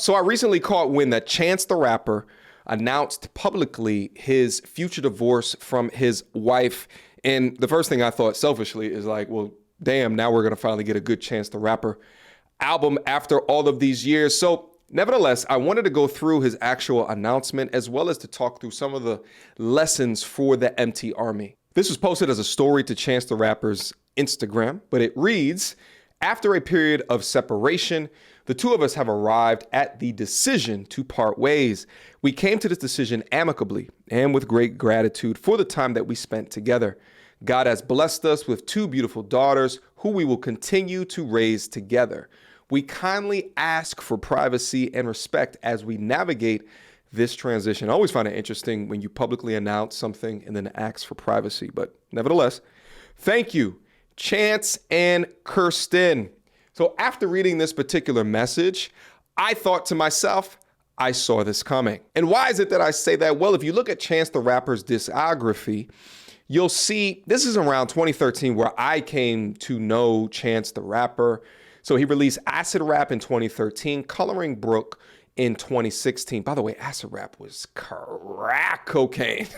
So I recently caught wind that Chance the Rapper announced publicly his future divorce from his wife. And the first thing I thought selfishly is like, well, damn, now we're going to finally get a good Chance the Rapper album after all of these years. So nevertheless, I wanted to go through his actual announcement as well as to talk through some of the lessons for the MT Army. This was posted as a story to Chance the Rapper's Instagram, but it reads, after a period of separation, the two of us have arrived at the decision to part ways. We came to this decision amicably and with great gratitude for the time that we spent together. God has blessed us with two beautiful daughters who we will continue to raise together. We kindly ask for privacy and respect as we navigate this transition. I always find it interesting when you publicly announce something and then ask for privacy, but nevertheless, thank you, Chance and Kirsten. So after reading this particular message, I thought to myself, I saw this coming. And why is it that I say that? Well, if you look at Chance the Rapper's discography, you'll see this is around 2013 where I came to know Chance the Rapper. So he released Acid Rap in 2013, Coloring Brook in 2016. By the way, Acid Rap was crack cocaine.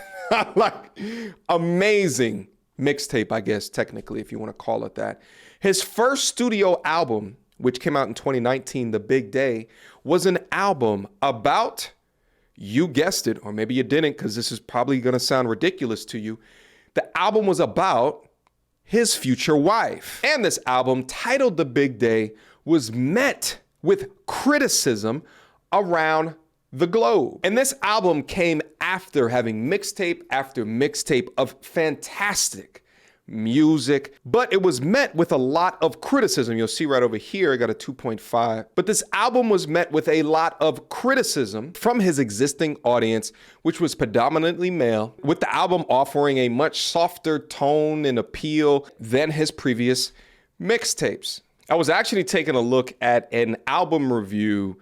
Like, amazing mixtape, I guess, technically, if you want to call it that. His first studio album, which came out in 2019, The Big Day, was an album about, you guessed it, or maybe you didn't, because this is probably going to sound ridiculous to you. The album was about his future wife. And this album, titled The Big Day, was met with criticism around the globe. And this album came after having mixtape after mixtape of fantastic music, but it was met with a lot of criticism. You'll see right over here, I got a 2.5. But this album was met with a lot of criticism from his existing audience, which was predominantly male, with the album offering a much softer tone and appeal than his previous mixtapes. I was actually taking a look at an album review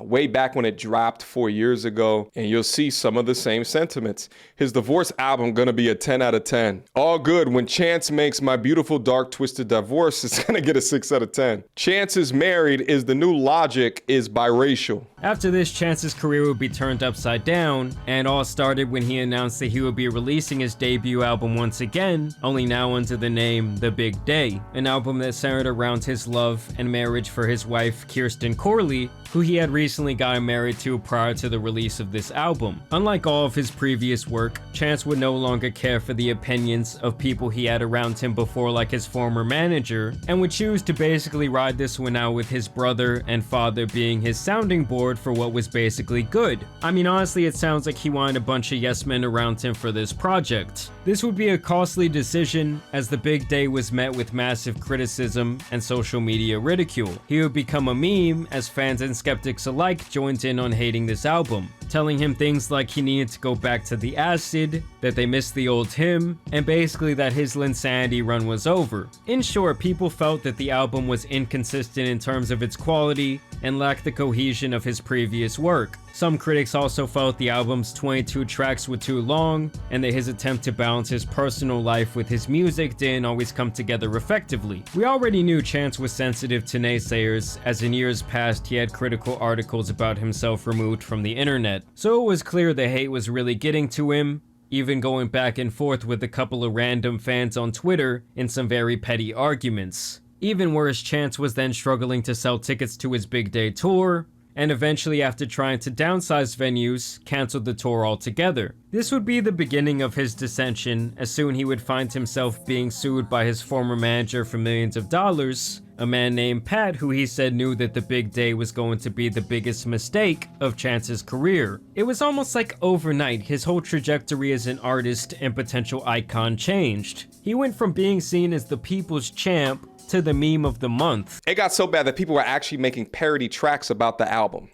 way back when it dropped 4 years ago, and you'll see some of the same sentiments. His divorce album gonna be a 10 out of 10. All good. When Chance makes My Beautiful Dark Twisted Divorce, it's gonna get a 6 out of 10. Chance is Married is the new Logic is biracial. After this, Chance's career would be turned upside down, and all started when he announced that he would be releasing his debut album once again, only now under the name The Big Day, an album that centered around his love and marriage for his wife, Kirsten Corley, who he had recently gotten married to prior to the release of this album. Unlike all of his previous work, Chance would no longer care for the opinions of people he had around him before, like his former manager, and would choose to basically ride this one out with his brother and father being his sounding board for what was basically good. I mean, honestly, it sounds like he wanted a bunch of yes men around him for this project. This would be a costly decision, as The Big Day was met with massive criticism and social media ridicule. He would become a meme as fans and skeptics alike joined in on hating this album, telling him things like he needed to go back to the acid, that they missed the old him, and basically that his Linsanity run was over. In short, people felt that the album was inconsistent in terms of its quality and lacked the cohesion of his previous work. Some critics also felt the album's 22 tracks were too long, and that his attempt to balance his personal life with his music didn't always come together effectively. We already knew Chance was sensitive to naysayers, as in years past he had critical articles about himself removed from the internet, so it was clear the hate was really getting to him, even going back and forth with a couple of random fans on Twitter in some very petty arguments. Even worse, Chance was then struggling to sell tickets to his Big Day tour, and eventually, after trying to downsize venues, canceled the tour altogether. This would be the beginning of his dissension, as soon he would find himself being sued by his former manager for millions of dollars, a man named Pat, who he said knew that The Big Day was going to be the biggest mistake of Chance's career. It was almost like overnight, his whole trajectory as an artist and potential icon changed. He went from being seen as the people's champ to the meme of the month. It got so bad that people were actually making parody tracks about the album.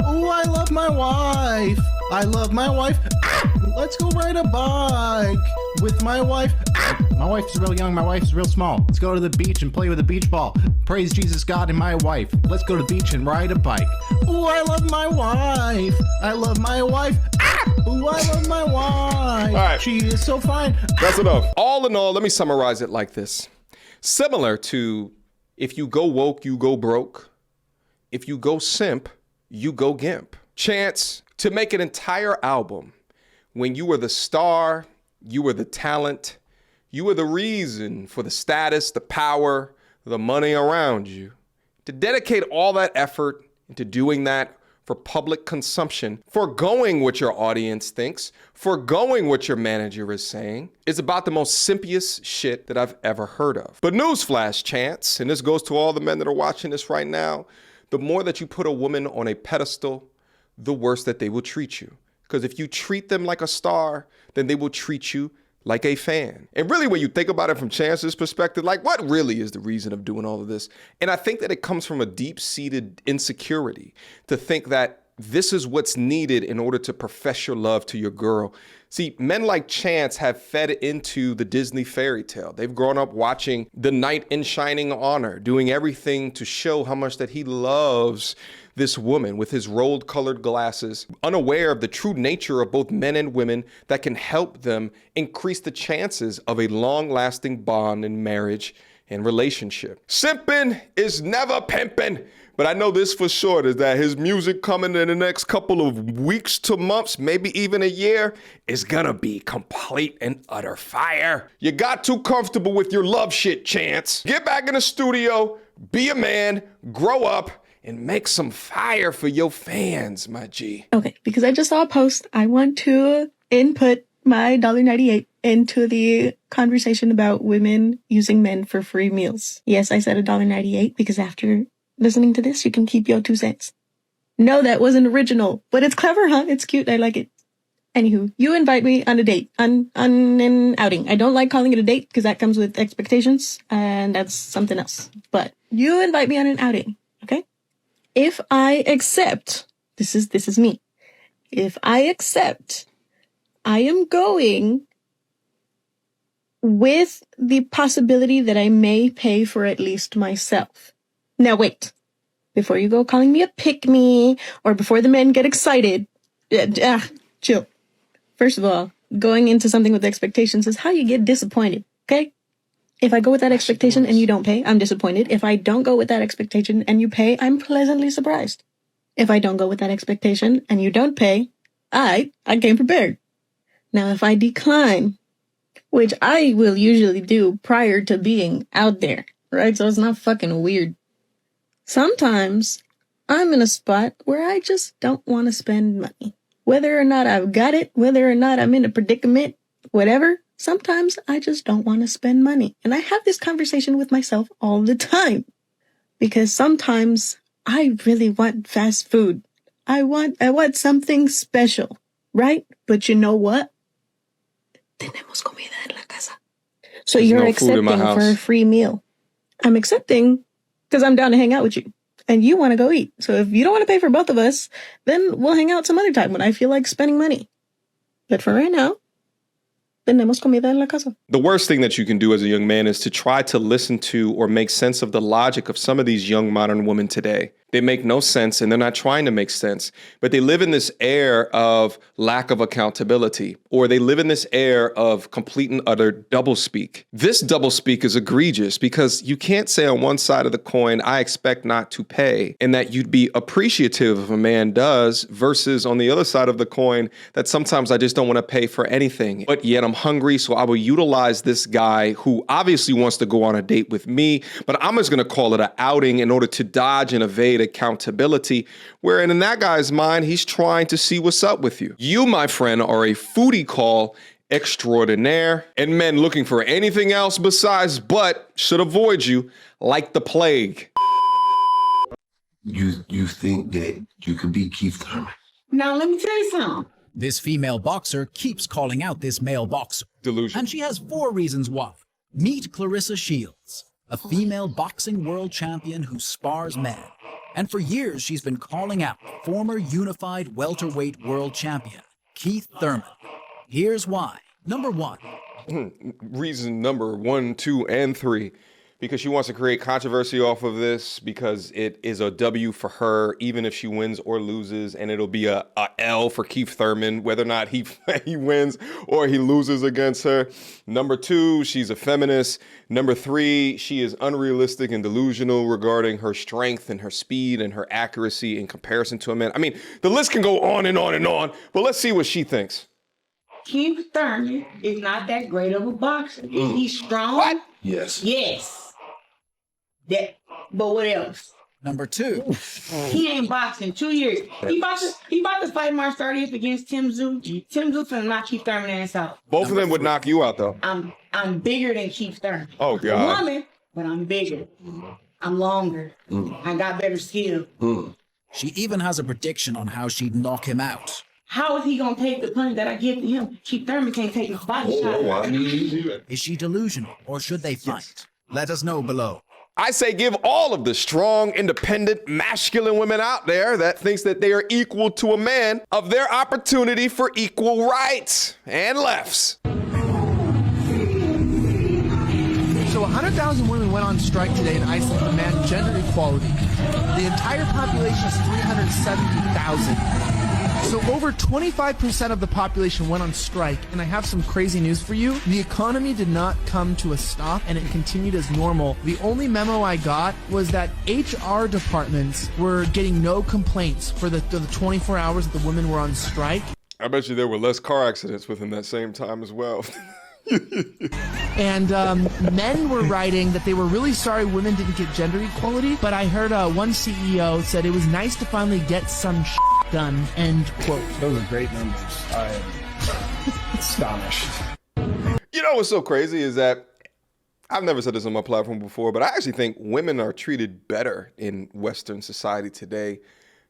Oh, I love my wife. I love my wife. Let's go ride a bike with my wife. My wife's real young, my wife's real small. Let's go to the beach and play with a beach ball. Praise Jesus God and my wife. Let's go to the beach and ride a bike. Ooh, I love my wife. I love my wife. Ooh, I love my wife. All right. She is so fine. That's enough. All in all, let me summarize it like this. Similar to If you go woke, you go broke. If you go simp, you go gimp. Chance, to make an entire album when you were the star, you were the talent, you were the reason for the status, the power, the money around you. To dedicate all that effort into doing that for public consumption, foregoing what your audience thinks, foregoing what your manager is saying, is about the most simpiest shit that I've ever heard of. But newsflash, Chance, and this goes to all the men that are watching this right now, the more that you put a woman on a pedestal, the worse that they will treat you. Because if you treat them like a star, then they will treat you like a fan. And really, when you think about it from Chance's perspective, like, what really is the reason of doing all of this? And I think that it comes from a deep-seated insecurity to think that this is what's needed in order to profess your love to your girl. See, men like Chance have fed into the Disney fairy tale. They've grown up watching the knight in shining armor, doing everything to show how much that he loves this woman with his rolled colored glasses, unaware of the true nature of both men and women that can help them increase the chances of a long-lasting bond in marriage and relationship. Simping is never pimping. But I know this for sure, is that his music coming in the next couple of weeks to months, maybe even a year, is gonna be complete and utter fire. You got too comfortable with your love shit, Chance. Get back in the studio, be a man, grow up, and make some fire for your fans, my G. Okay, because I just saw a post. I want to input my $1.98 into the conversation about women using men for free meals. Yes, I said $1.98 because after listening to this, you can keep your 2 cents. No, that wasn't original, but it's clever, huh? It's cute. I like it. Anywho, you invite me on a date, on an outing. I don't like calling it a date because that comes with expectations, and that's something else. But you invite me on an outing, okay? If I accept, this is me. If I accept, I am going with the possibility that I may pay for at least myself. Now wait, before you go calling me a pick-me, or before the men get excited, chill. First of all, going into something with expectations is how you get disappointed, okay? If I go with that expectation and you don't pay, I'm disappointed. If I don't go with that expectation and you pay, I'm pleasantly surprised. If I don't go with that expectation and you don't pay, I came prepared. Now, if I decline, which I will usually do prior to being out there, right? So it's not fucking weird. Sometimes I'm in a spot where I just don't want to spend money. Whether or not I've got it, whether or not I'm in a predicament, whatever, sometimes I just don't want to spend money. And I have this conversation with myself all the time. Because sometimes I really want fast food. I want something special, right? But you know what? Tenemos comida en la casa. So There's you're no food in my accepting for house. a free meal. I'm accepting because I'm down to hang out with you. And you want to go eat. So if you don't want to pay for both of us, then we'll hang out some other time when I feel like spending money. But for right now, tenemos comida en la casa. The worst thing that you can do as a young man is to try to listen to or make sense of the logic of some of these young modern women today. They make no sense and they're not trying to make sense, but they live in this air of lack of accountability, or they live in this air of complete and utter doublespeak. This doublespeak is egregious because you can't say on one side of the coin, I expect not to pay, and that you'd be appreciative if a man does, versus on the other side of the coin, that sometimes I just don't want to pay for anything, but yet I'm hungry, so I will utilize this guy who obviously wants to go on a date with me, but I'm just going to call it an outing in order to dodge and evade accountability, wherein in that guy's mind, he's trying to see what's up with you. You, my friend, are a foodie call extraordinaire, and men looking for anything else besides butt should avoid you like the plague. You think that you could be Keith Thurman? Now, let me tell you something. This female boxer keeps calling out this male boxer. Delusion. And she has 4 reasons why. Meet Clarissa Shields, a female boxing world champion who spars men. And for years, she's been calling out former unified welterweight world champion, Keith Thurman. Here's why. Number 1. Reason number 1, 2, and 3. because she wants to create controversy off of this because it is a W for her, even if she wins or loses, and it'll be a L for Keith Thurman, whether or not he wins or he loses against her. Number 2, she's a feminist. Number 3, she is unrealistic and delusional regarding her strength and her speed and her accuracy in comparison to a man. I mean, the list can go on and on and on, but let's see what she thinks. Keith Thurman is not that great of a boxer. Is he strong? What? Yes. Yes. But what else? Number 2. He ain't boxing 2 years. He about to fight March 30th against Tim Tszyu. Tim Tszyu finna knock Keith Thurman ass out. Both of them would knock you out, though. I'm bigger than Keith Thurman. Oh, God. I'm a woman, but I'm bigger. I'm longer. I got better skill. She even has a prediction on how she'd knock him out. How is he gonna take the punch that I give to him? Keith Thurman can't take his body shot. Is she delusional, or should they fight? Let us know below. I say give all of the strong, independent, masculine women out there that thinks that they are equal to a man of their opportunity for equal rights and lefts. So 100,000 women went on strike today in Iceland to demand gender equality. The entire population is 370,000. So over 25% of the population went on strike, and I have some crazy news for you. The economy did not come to a stop, and it continued as normal. The only memo I got was that HR departments were getting no complaints for the 24 hours that the women were on strike. I bet you there were less car accidents within that same time as well. And men were writing that they were really sorry women didn't get gender equality, but I heard one CEO said it was nice to finally get some done, end quote. Those are great numbers. I am astonished. You know what's so crazy is that I've never said this on my platform before, but I actually think women are treated better in Western society today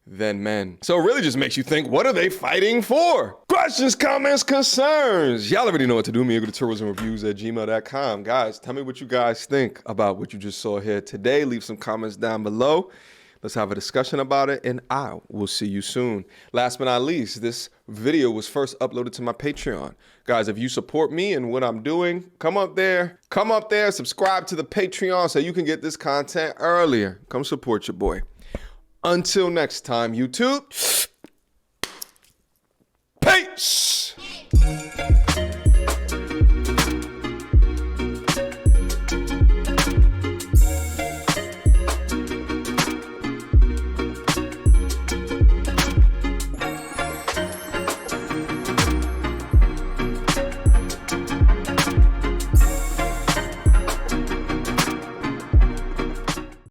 than men. So it really just makes you think, what are they fighting for? Questions, comments, concerns. Y'all already know what to do. MediocreTourismReviews@gmail.com. Guys, tell me what you guys think about what you just saw here today. Leave some comments down below. Let's have a discussion about it, and I will see you soon. Last but not least, this video was first uploaded to my Patreon. Guys, if you support me and what I'm doing, come up there, subscribe to the Patreon so you can get this content earlier. Come support your boy. Until next time, YouTube. Peace!